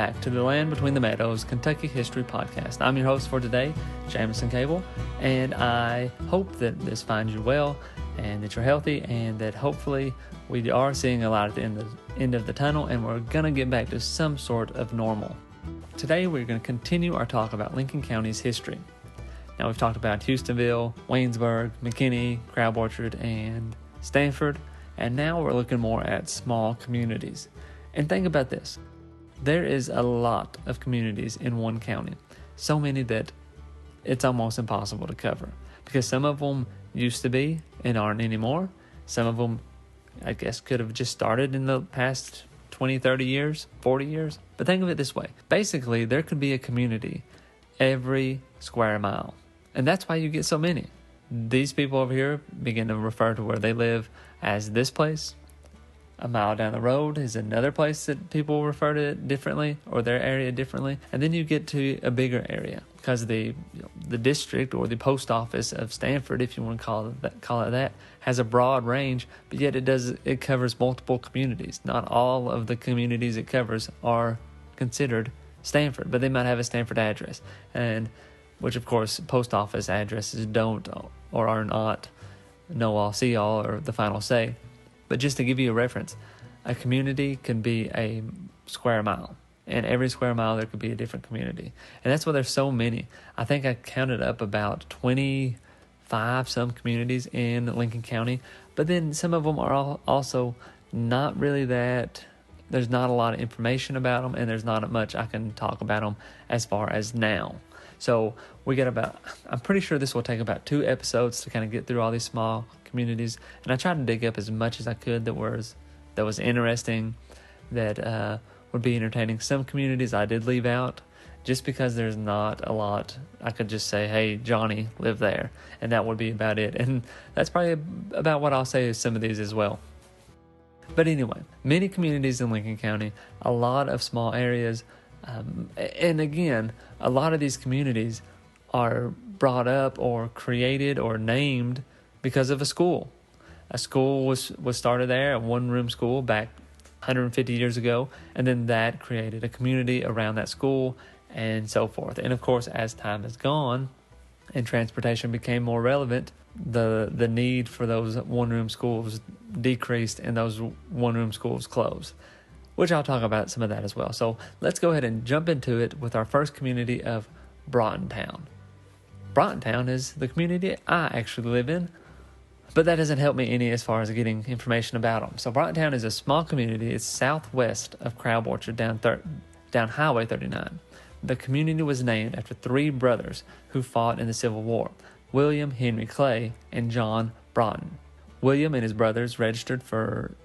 back to the Land Between the Meadows Kentucky History Podcast. I'm your host for today, Jamison Cable, and I hope that this finds you well and that you're healthy and that hopefully we are seeing a light at the end of the tunnel and we're going to get back to some sort of normal. Today we're going to continue our talk about Lincoln County's history. Now we've talked about Houstonville, Waynesburg, McKinney, Crab Orchard, and Stanford, and now we're looking more at small communities. And think about this. There is a lot of communities in one county, so many that it's almost impossible to cover because some of them used to be and aren't anymore. Some of them, I guess, could have just started in the past 20, 30 years, 40 years. But think of it this way. Basically, there could be a community every square mile, and that's why you get so many. These people over here begin to refer to where they live as this place. A mile down the road is another place that people refer to it differently or their area differently. And then you get to a bigger area because the district or the post office of Stanford, if you want to call it that, has a broad range, but yet it covers multiple communities. Not all of the communities it covers are considered Stanford, but they might have a Stanford address, and which of course post office addresses don't or are not know all, see all, or the final say. But just to give you a reference, a community can be a square mile. And every square mile there could be a different community. And that's why there's so many. I think I counted up about 25 some communities in Lincoln County. But then some of them are also not really that. There's not a lot of information about them. And there's not much I can talk about them as far as now. So I'm pretty sure this will take about 2 episodes to kind of get through all these small communities, and I tried to dig up as much as I could that was interesting, that would be entertaining. Some communities I did leave out just because there's not a lot. I could just say, hey, Johnny lived there, and that would be about it. And that's probably about what I'll say of some of these as well. But anyway, many communities in Lincoln County, a lot of small areas, and again, a lot of these communities are brought up or created or named because of a school. A school was started there, a one-room school back 150 years ago, and then that created a community around that school and so forth. And of course, as time has gone and transportation became more relevant, the need for those one-room schools decreased and those one-room schools closed, which I'll talk about some of that as well. So let's go ahead and jump into it with our first community of Bryantown. Bryantown is the community I actually live in, but that doesn't help me any as far as getting information about them. So Bryantown is a small community. It's southwest of Crab Orchard down Highway 39. The community was named after 3 brothers who fought in the Civil War, William Henry Clay and John Broughton. William and his brothers registered for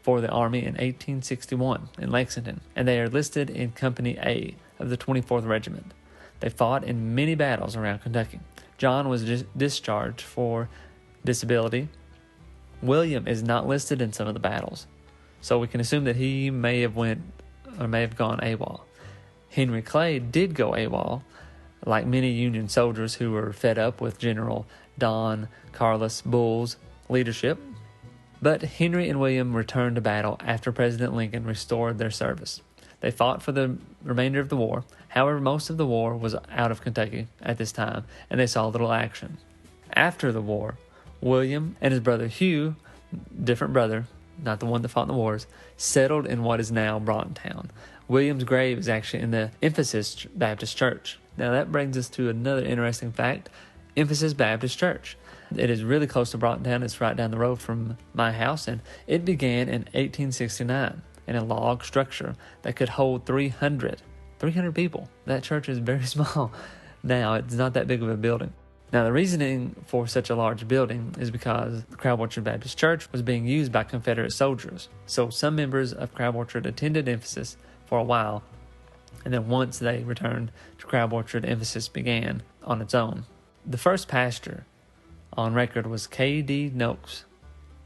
the Army in 1861 in Lexington, and they are listed in Company A of the 24th Regiment. They fought in many battles around Kentucky. John was discharged for disability. William is not listed in some of the battles, so we can assume that he may have gone AWOL. Henry Clay did go AWOL, like many Union soldiers who were fed up with General Don Carlos Bull's leadership. But Henry and William returned to battle after President Lincoln restored their service. They fought for the remainder of the war. However, most of the war was out of Kentucky at this time, and they saw little action. After the war, William and his brother Hugh, different brother, not the one that fought in the wars, settled in what is now Bryantown. William's grave is actually in the Emphasis Baptist Church. Now that brings us to another interesting fact. Emphasis Baptist Church. It is really close to Bryantown. It's right down the road from my house, and it began in 1869 in a log structure that could hold 300 people. That church is very small now. It's not that big of a building. Now, the reasoning for such a large building is because the Crab Orchard Baptist Church was being used by Confederate soldiers. So some members of Crab Orchard attended Emphasis for a while, and then once they returned to Crab Orchard, Emphasis began on its own. The first pastor on record was K.D. Noakes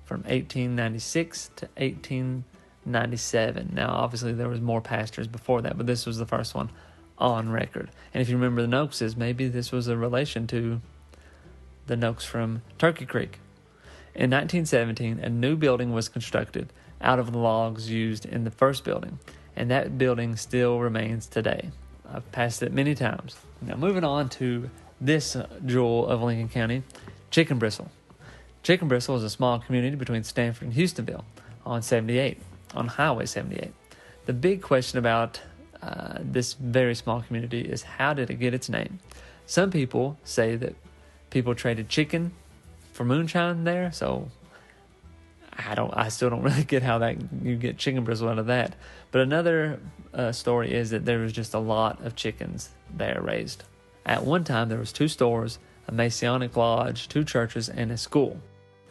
from 1896 to 1897. Now, obviously, there was more pastors before that, but this was the first one on record. And if you remember the Noakeses, maybe this was a relation to the Noakes from Turkey Creek. In 1917, a new building was constructed out of the logs used in the first building, and that building still remains today. I've passed it many times. Now moving on to this jewel of Lincoln County, Chicken Bristle. Chicken Bristle is a small community between Stanford and Houstonville on Highway 78. The big question about this very small community is, how did it get its name? Some people say that people traded chicken for moonshine there, so I still don't really get how that you get Chicken Bristle out of that. But another story is that there was just a lot of chickens there raised. At one time, there was 2 stores, a Masonic lodge, 2 churches, and a school.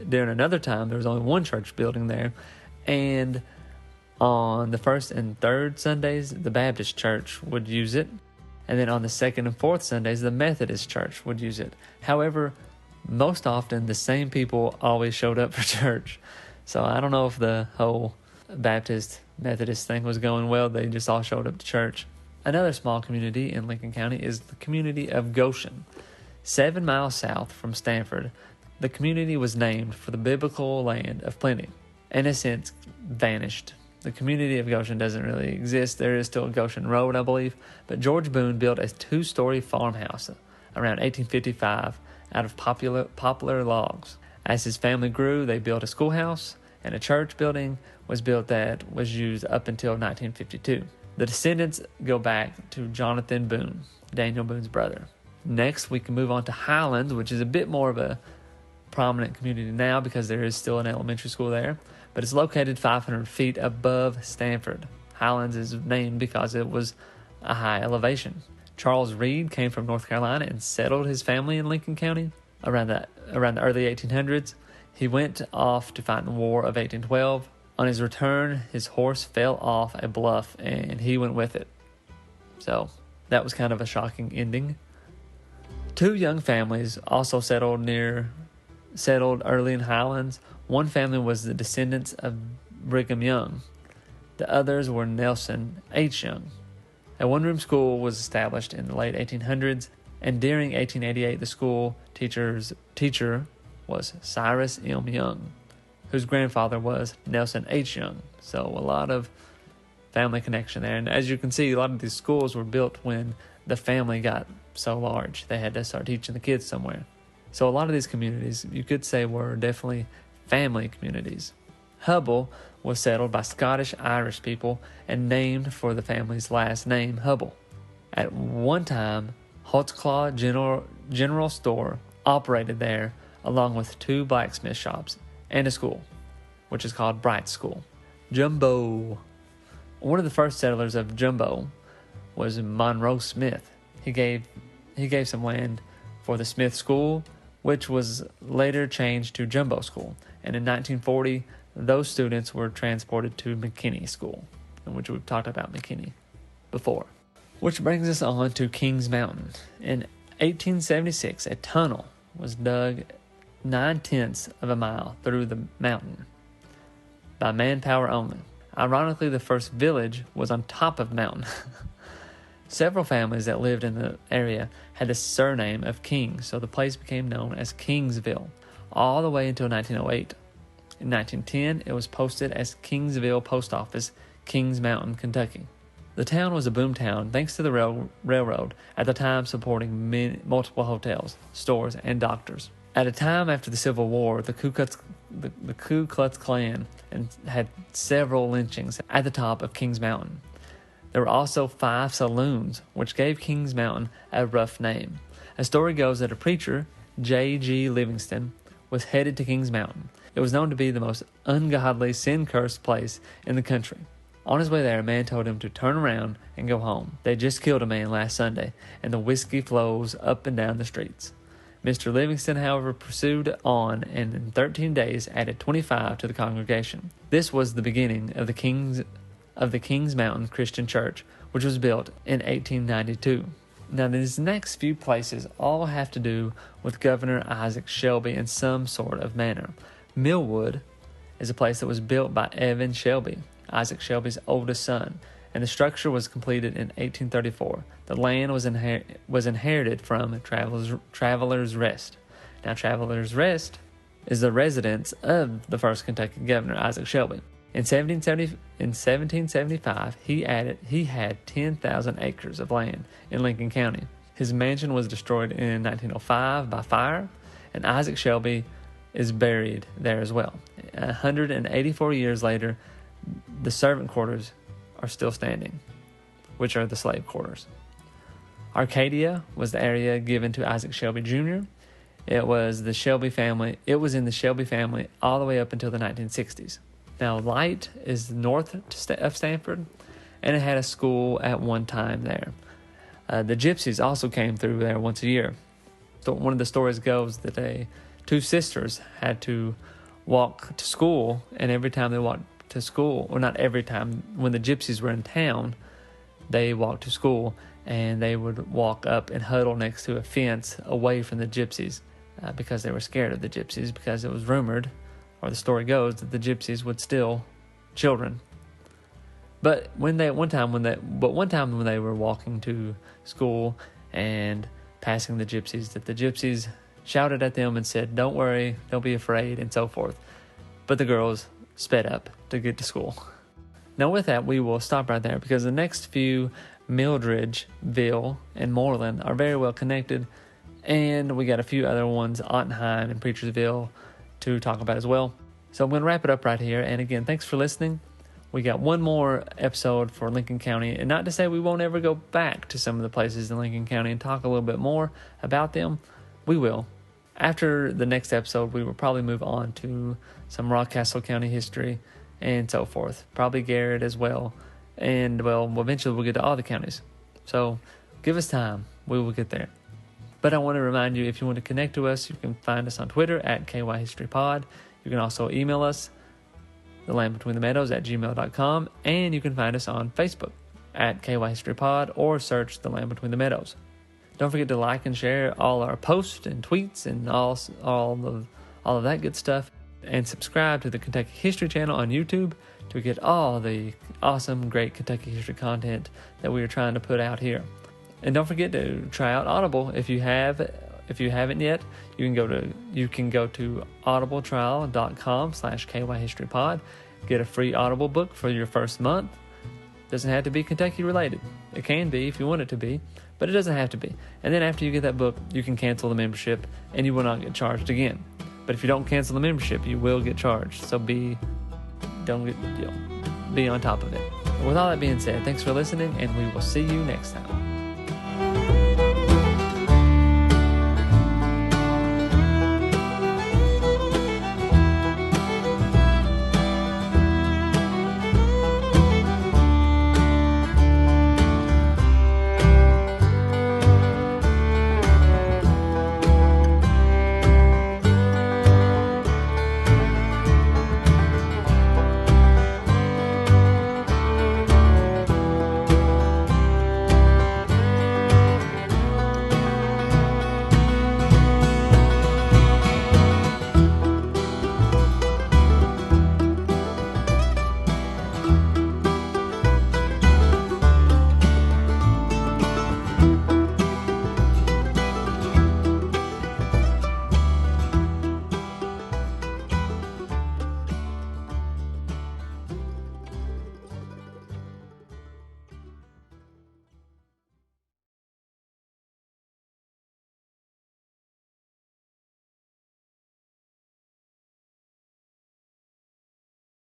During another time, there was only 1 church building there, and on the first and third Sundays, the Baptist church would use it, and then on the second and fourth Sundays, the Methodist church would use it. However, most often, the same people always showed up for church. So I don't know if the whole Baptist Methodist thing was going well. They just all showed up to church. Another small community in Lincoln County is the community of Goshen. 7 miles south from Stanford, the community was named for the biblical land of plenty, and has since vanished. The community of Goshen doesn't really exist. There is still a Goshen Road, I believe, but George Boone built a 2-story farmhouse around 1855 out of poplar logs. As his family grew, they built a schoolhouse, and a church building was built that was used up until 1952. The descendants go back to Jonathan Boone, Daniel Boone's brother. Next, we can move on to Highlands, which is a bit more of a prominent community now because there is still an elementary school there, but it's located 500 feet above Stanford. Highlands is named because it was a high elevation. Charles Reed came from North Carolina and settled his family in Lincoln County around the early 1800s. He went off to fight in the War of 1812. On his return, his horse fell off a bluff and he went with it. So that was kind of a shocking ending. 2 young families also settled early in Highlands. One family was the descendants of Brigham Young. The others were Nelson H. Young. A 1-room school was established in the late 1800s, and during 1888, the school teacher was Cyrus M. Young, whose grandfather was Nelson H. Young. So a lot of family connection there. And as you can see, a lot of these schools were built when the family got so large. They had to start teaching the kids somewhere. So a lot of these communities, you could say, were definitely family communities. Hubble was settled by Scottish-Irish people and named for the family's last name, Hubble. At one time, Holtzclaw General Store operated there, along with 2 blacksmith shops and a school, which is called Bright School. Jumbo. One of the first settlers of Jumbo was Monroe Smith. He gave some land for the Smith School, which was later changed to Jumbo School. And in 1940, those students were transported to McKinney School, in which we've talked about McKinney before. Which brings us on to Kings Mountain. In 1876, a tunnel was dug 9/10 of a mile through the mountain by manpower only. Ironically, the first village was on top of the mountain. Several families that lived in the area had the surname of King, so the place became known as Kingsville, all the way until 1908. In 1910, it was posted as Kingsville Post Office, Kings Mountain, Kentucky. The town was a boom town thanks to the railroad, at the time supporting multiple hotels, stores, and doctors. At a time after the Civil War, the Ku Klux Klan had several lynchings at the top of Kings Mountain. There were also 5 saloons, which gave Kings Mountain a rough name. A story goes that a preacher, J.G. Livingston, was headed to Kings Mountain. It was known to be the most ungodly, sin-cursed place in the country. On his way there, a man told him to turn around and go home. They just killed a man last Sunday, and the whiskey flows up and down the streets. Mr. Livingston, however, pursued on, and in 13 days added 25 to the congregation. This was the beginning of the Kings Mountain Christian Church, which was built in 1892. Now, these next few places all have to do with Governor Isaac Shelby in some sort of manner. Millwood is a place that was built by Evan Shelby, Isaac Shelby's oldest son, and the structure was completed in 1834. The land was inherited from Travelers Rest. Now, Travelers Rest is the residence of the first Kentucky governor, Isaac Shelby. In 1775, he had 10,000 acres of land in Lincoln County. His mansion was destroyed in 1905 by fire, and Isaac Shelby is buried there as well. 184 years later, the servant quarters are still standing, which are the slave quarters. Arcadia was the area given to Isaac Shelby Jr. It was in the Shelby family all the way up until the 1960s. Now, Light is north of Stanford, and it had a school at one time there. The Gypsies also came through there once a year. So one of the stories goes that two sisters had to walk to school, and every time they walked to school, or not every time, when the Gypsies were in town, they walked to school, and they would walk up and huddle next to a fence away from the Gypsies because they were scared of the Gypsies, because it was rumored, or the story goes, that the Gypsies would steal children. But one time when they were walking to school and passing the Gypsies, that the Gypsies shouted at them and said, "Don't worry, don't be afraid," and so forth. But the girls sped up to get to school. Now with that, we will stop right there, because the next few, Mildredgeville and Moreland, are very well connected, and we got a few other ones, Ottenheim and Preachersville, to talk about as well. So I'm going to wrap it up right here. And again, thanks for listening. We got one more episode for Lincoln County, and not to say we won't ever go back to some of the places in Lincoln County and talk a little bit more about them. We will. After the next episode, we will probably move on to some Rockcastle County history and so forth. Probably Garrett as well. And, well, eventually we'll get to all the counties. So give us time. We will get there. But I want to remind you, if you want to connect to us, you can find us on Twitter at KYHistoryPod. You can also email us, thelandbetweenthemeadows@gmail.com, and you can find us on Facebook at KYHistoryPod, or search The Land Between the Meadows. Don't forget to like and share all our posts and tweets and all of that good stuff, and subscribe to the Kentucky History channel on YouTube to get all the awesome, great Kentucky history content that we are trying to put out here. And don't forget to try out Audible. If you haven't yet, you can go to audibletrial.com/KYHistoryPod. Get a free Audible book for your first month. Doesn't have to be Kentucky related. It can be if you want it to be, but it doesn't have to be. And then after you get that book, you can cancel the membership and you will not get charged again. But if you don't cancel the membership, you will get charged. So be on top of it. With all that being said, thanks for listening, and we will see you next time.